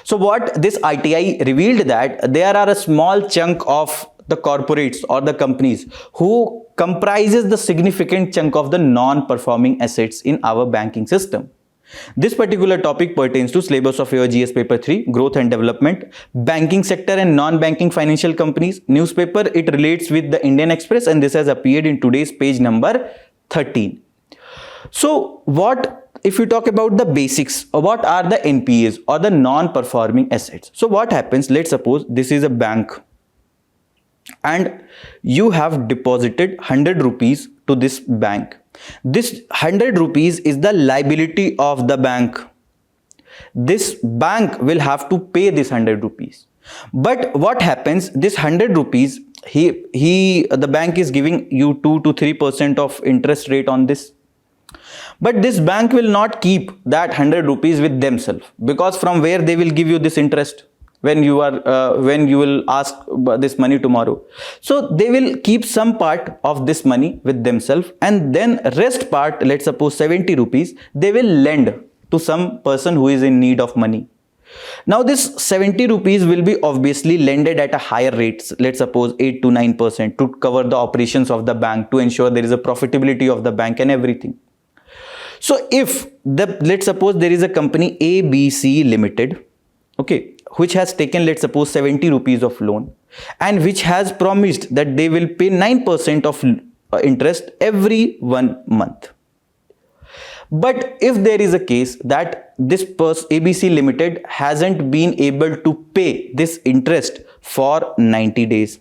[SPEAKER 1] So what this RTI revealed, that there are a small chunk of the corporates or the companies who comprises the significant chunk of the non-performing assets in our banking system. This particular topic pertains to syllabus of your GS paper 3, growth and development, banking sector and non-banking financial companies. Newspaper, it relates with the Indian Express, and this has appeared in today's page number 13. So what, if you talk about the basics, what are the NPAs or the non-performing assets? So what happens, let's suppose this is a bank and you have deposited 100 rupees to this bank. This 100 rupees is the liability of the bank. This bank will have to pay this 100 rupees. But what happens, this 100 rupees, the bank is giving you 2 to 3% of interest rate on this. But this bank will not keep that 100 rupees with themselves, because from where they will give you this interest when you will ask this money tomorrow. So they will keep some part of this money with themselves, and then rest part, let's suppose 70 rupees, they will lend to some person who is in need of money. Now this 70 rupees will be obviously lended at a higher rate, let's suppose 8 to 9%, to cover the operations of the bank, to ensure there is a profitability of the bank and everything. So if let's suppose there is a company ABC Limited, okay, which has taken, let's suppose 70 rupees of loan, and which has promised that they will pay 9% of interest every 1 month. But if there is a case that this ABC Limited hasn't been able to pay this interest for 90 days,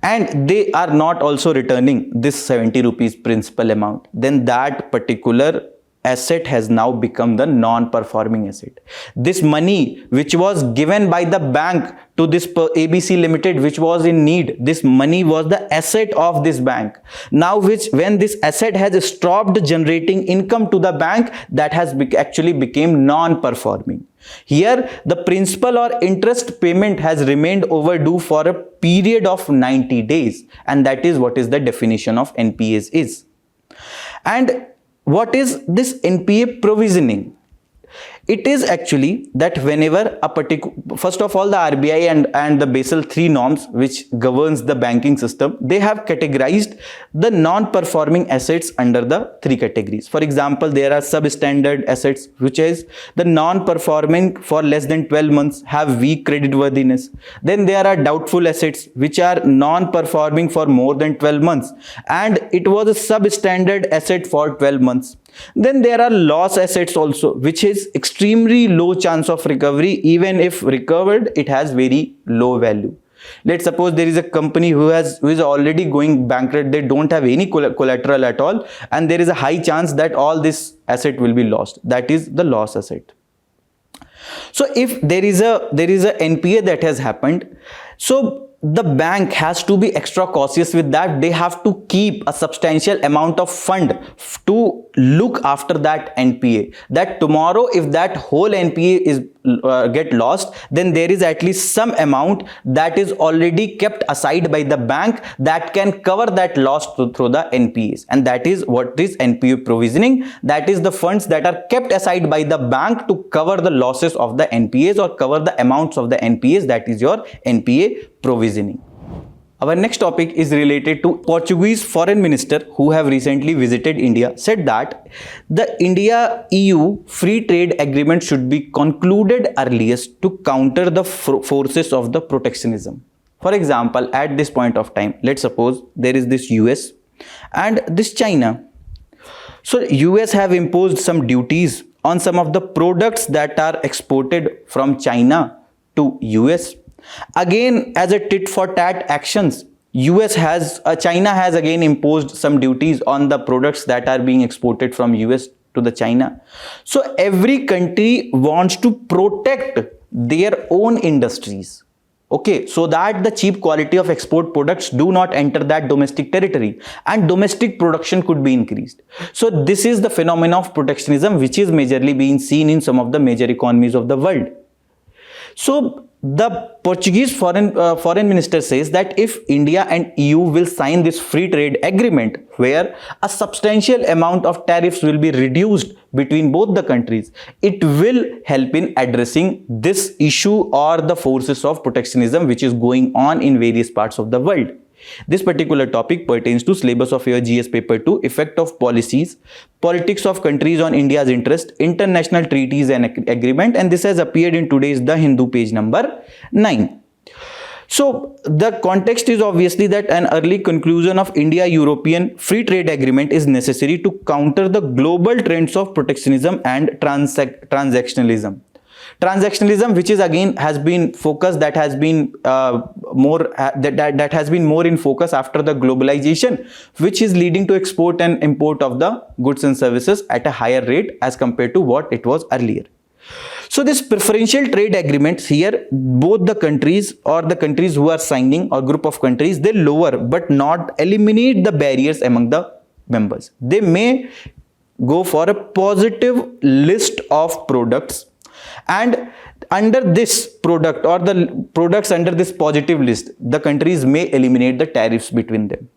[SPEAKER 1] and they are not also returning this 70 rupees principal amount, then that particular asset has now become the non-performing asset. This money which was given by the bank to this ABC Limited, which was in need, this money was the asset of this bank. Now when this asset has stopped generating income to the bank, that has actually became non-performing. Here the principal or interest payment has remained overdue for a period of 90 days, and that is what is the definition of NPAs is. And what is this NPA provisioning? It is actually that whenever a particular, first of all, the RBI and the Basel III norms, which governs the banking system, they have categorized the non-performing assets under the 3 categories. For example, there are substandard assets, which is the non-performing for less than 12 months, have weak creditworthiness. Then there are doubtful assets, which are non-performing for more than 12 months, and it was a substandard asset for 12 months. Then there are loss assets also, which is extremely low chance of recovery. Even if recovered, it has very low value. Let's suppose there is a company who is already going bankrupt, they don't have any collateral at all, and there is a high chance that all this asset will be lost. That is the loss asset. So if there is a NPA that has happened, so the bank has to be extra cautious with that. They have to keep a substantial amount of fund to look after that NPA, that tomorrow if that whole NPA is get lost, then there is at least some amount that is already kept aside by the bank that can cover that loss through the NPAs, and that is what is NPA provisioning. That is the funds that are kept aside by the bank to cover the losses of the NPAs or cover the amounts of the NPAs. That is your NPA provisioning. Our next topic is related to Portuguese foreign minister who have recently visited India said that the India-EU free trade agreement should be concluded earliest to counter the forces of the protectionism. For example, at this point of time, let's suppose there is this US and this China. So US have imposed some duties on some of the products that are exported from China to US. Again, as a tit for tat actions, China has again imposed some duties on the products that are being exported from US to the China. So every country wants to protect their own industries, okay, so that the cheap quality of export products do not enter that domestic territory and domestic production could be increased. So this is the phenomenon of protectionism which is majorly being seen in some of the major economies of the world. So the Portuguese foreign minister says that if India and EU will sign this free trade agreement where a substantial amount of tariffs will be reduced between both the countries, it will help in addressing this issue or the forces of protectionism which is going on in various parts of the world. This particular topic pertains to syllabus of your GS paper 2, effect of policies, politics of countries on India's interest, international treaties and agreement, and this has appeared in today's The Hindu page number 9. So the context is obviously that an early conclusion of India-European free trade agreement is necessary to counter the global trends of protectionism and transactionalism. Transactionalism, which is again has been focused, that has been more in focus after the globalization, which is leading to export and import of the goods and services at a higher rate as compared to what it was earlier. So this preferential trade agreements here, both the countries or the countries who are signing or group of countries, they lower but not eliminate the barriers among the members. They may go for a positive list of products, and under this product or the products under this positive list, the countries may eliminate the tariffs between them.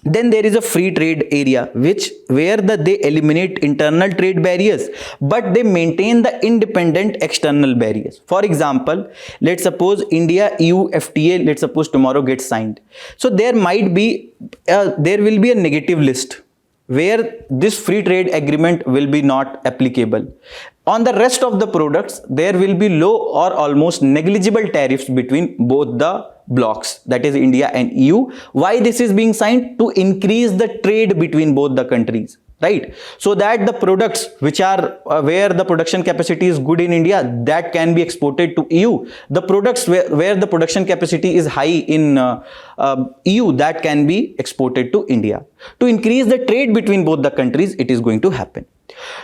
[SPEAKER 1] Then there is a free trade area where they eliminate internal trade barriers, but they maintain the independent external barriers. For example, let's suppose India-EU FTA, let's suppose tomorrow gets signed. So there will be a negative list where this free trade agreement will be not applicable. On the rest of the products, there will be low or almost negligible tariffs between both the blocks, that is India and EU. Why this is being signed? To increase the trade between both the countries, right? So that the products which are where the production capacity is good in India, that can be exported to EU. The products where the production capacity is high in EU, that can be exported to India. To increase the trade between both the countries, it is going to happen.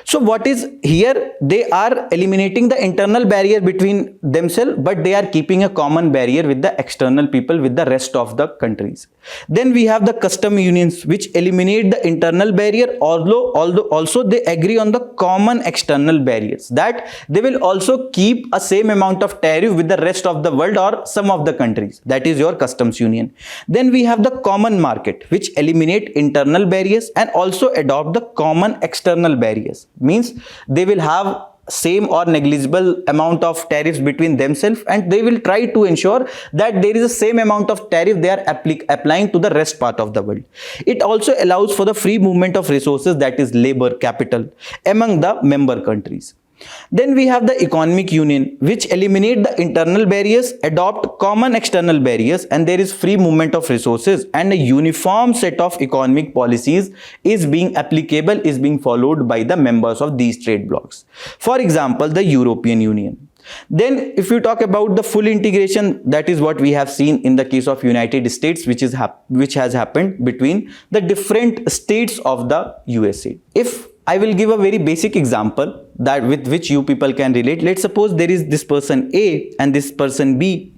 [SPEAKER 1] So what is here? They are eliminating the internal barrier between themselves, but they are keeping a common barrier with the external people, with the rest of the countries. Then we have the custom unions which eliminate the internal barrier, although also they agree on the common external barriers, that they will also keep a same amount of tariff with the rest of the world or some of the countries. That is your customs union. Then we have the common market which eliminate internal barriers and also adopt the common external barriers. Means they will have same or negligible amount of tariffs between themselves, and they will try to ensure that there is the same amount of tariff they are applying to the rest part of the world. It also allows for the free movement of resources, that is labor, capital, among the member countries. Then we have the economic union which eliminate the internal barriers, adopt common external barriers, and there is free movement of resources, and a uniform set of economic policies is being followed by the members of these trade blocs. For example, the European Union. Then if you talk about the full integration, that is what we have seen in the case of United States, which has happened between the different states of the USA. If I will give a very basic example that with which you people can relate. Let's suppose there is this person A and this person B,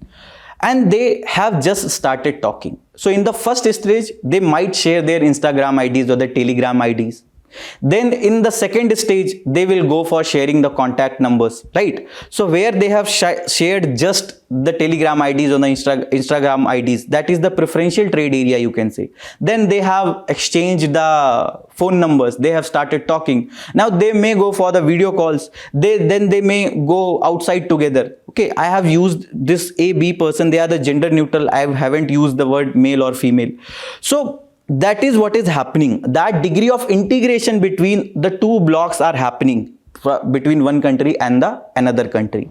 [SPEAKER 1] and they have just started talking. So in the first stage, they might share their Instagram IDs or their Telegram IDs. Then in the second stage, they will go for sharing the contact numbers, right? So where they have shared just the Telegram IDs or the Instagram IDs, that is the preferential trade area, you can say. Then they have exchanged the phone numbers, they have started talking. Now they may go for the video calls, then they may go outside together. Okay, I have used this A, B person, they are the gender neutral, I haven't used the word male or female. So that is what is happening. That degree of integration between the two blocks are happening between one country and the another country.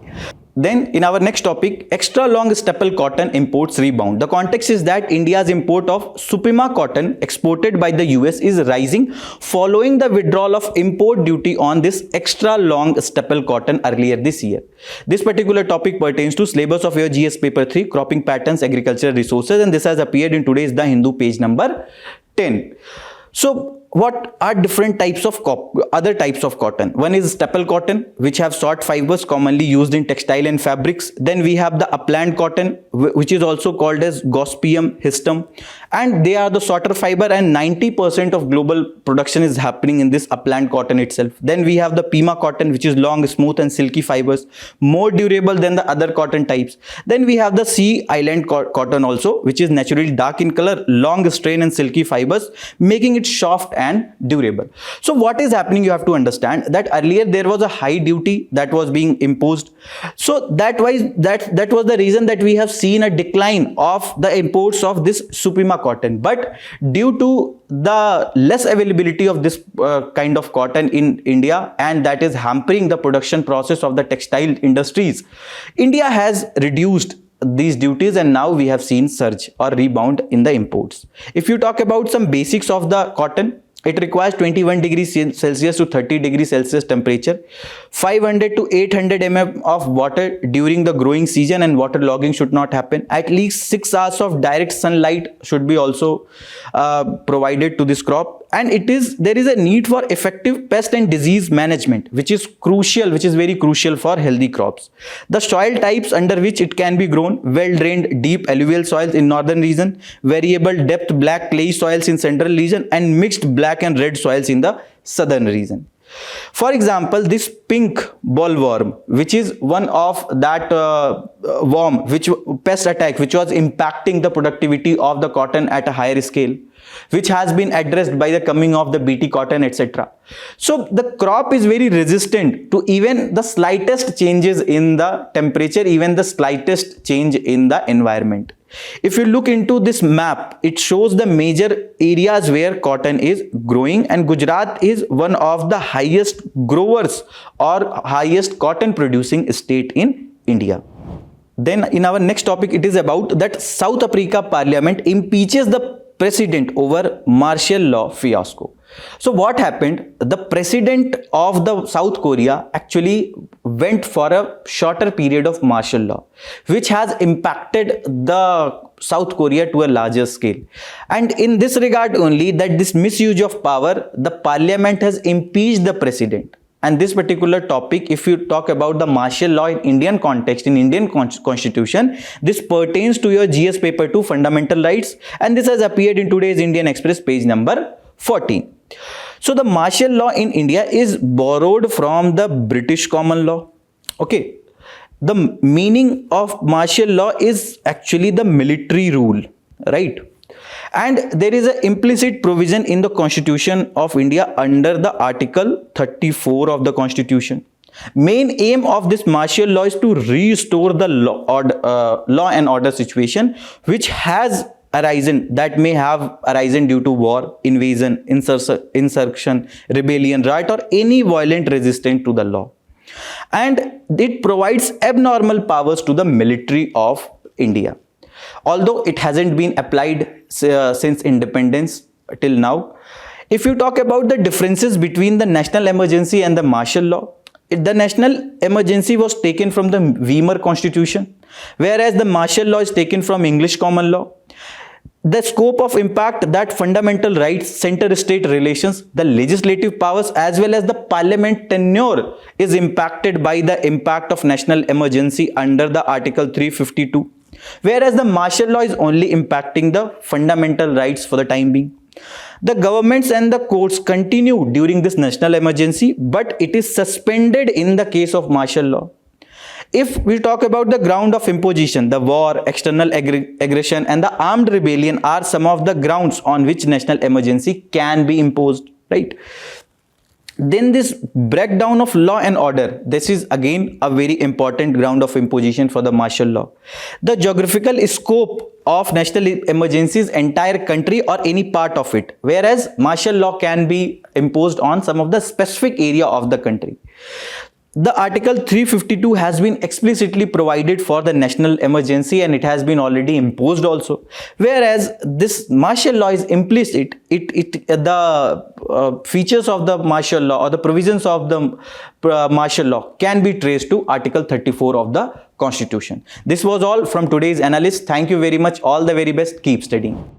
[SPEAKER 1] Then in our next topic, extra long staple cotton imports rebound. The context is that India's import of Supima cotton exported by the US is rising following the withdrawal of import duty on this extra long staple cotton earlier this year. This particular topic pertains to syllabus of your GS paper 3, cropping patterns, agricultural resources, and this has appeared in today's The Hindu page number 10. So what are different types of other types of cotton? One is staple cotton, which have short fibers commonly used in textile and fabrics. Then we have the upland cotton, which is also called as Gossypium histum, and they are the shorter fiber, and 90% of global production is happening in this upland cotton itself. Then we have the Pima cotton, which is long, smooth and silky fibers, more durable than the other cotton types. Then we have the Sea Island cotton also, which is naturally dark in color, long strain and silky fibers, making it soft and durable. So what is happening, you have to understand that earlier there was a high duty that was being imposed. So that was the reason that we have seen a decline of the imports of this Supima cotton. But due to the less availability of this kind of cotton in India, and that is hampering the production process of the textile industries, India has reduced these duties, and now we have seen surge or rebound in the imports. If you talk about some basics of the cotton, it requires 21 degrees Celsius to 30 degrees Celsius temperature, 500 to 800 mm of water during the growing season, and water logging should not happen. At least 6 hours of direct sunlight should be also provided to this crop. And there is a need for effective pest and disease management, which is very crucial for healthy crops. The soil types under which it can be grown: well-drained, deep alluvial soils in northern region, variable depth black clay soils in central region, and mixed black and red soils in the southern region. For example, this pink bollworm, which is one of that worm pest attack which was impacting the productivity of the cotton at a higher scale, which has been addressed by the coming of the BT cotton, etc. So the crop is very resistant to even the slightest changes in the temperature, even the slightest change in the environment. If you look into this map, it shows the major areas where cotton is growing, and Gujarat is one of the highest growers or highest cotton producing state in India. Then in our next topic, it is about that South Africa Parliament impeaches the president over martial law fiasco. So what happened? The president of the South Korea actually went for a shorter period of martial law, which has impacted the South Korea to a larger scale. And in this regard only, that this misuse of power, the parliament has impeached the president. And this particular topic, if you talk about the martial law in Indian context, in Indian constitution, this pertains to your GS paper 2 fundamental rights, and this has appeared in today's Indian Express page number 14. So the martial law in India is borrowed from the British common law. Okay, the meaning of martial law is actually the military rule, right? And there is an implicit provision in the Constitution of India under the Article 34 of the Constitution. Main aim of this martial law is to restore the law and order situation which has arisen, that may have arisen due to war, invasion, insurrection, rebellion, riot, or any violent resistance to the law. And it provides abnormal powers to the military of India. Although it hasn't been applied since independence till now. If you talk about the differences between the national emergency and the martial law, the national emergency was taken from the Weimar Constitution, whereas the martial law is taken from English common law. The scope of impact, that fundamental rights, center-state relations, the legislative powers, as well as the parliament tenure is impacted by the impact of national emergency under the Article 352. Whereas the martial law is only impacting the fundamental rights for the time being. The governments and the courts continue during this national emergency, but it is suspended in the case of martial law. If we talk about the ground of imposition, the war, external aggression and the armed rebellion are some of the grounds on which national emergency can be imposed, right? Then this breakdown of law and order, this is again a very important ground of imposition for the martial law. The geographical scope of national emergencies entire country or any part of it, whereas martial law can be imposed on some of the specific area of the country. The Article 352 has been explicitly provided for the national emergency and it has been already imposed also. Whereas this martial law is implicit, the features of the martial law or the provisions of the martial law can be traced to Article 34 of the Constitution. This was all from today's Analyst. Thank you very much. All the very best. Keep studying.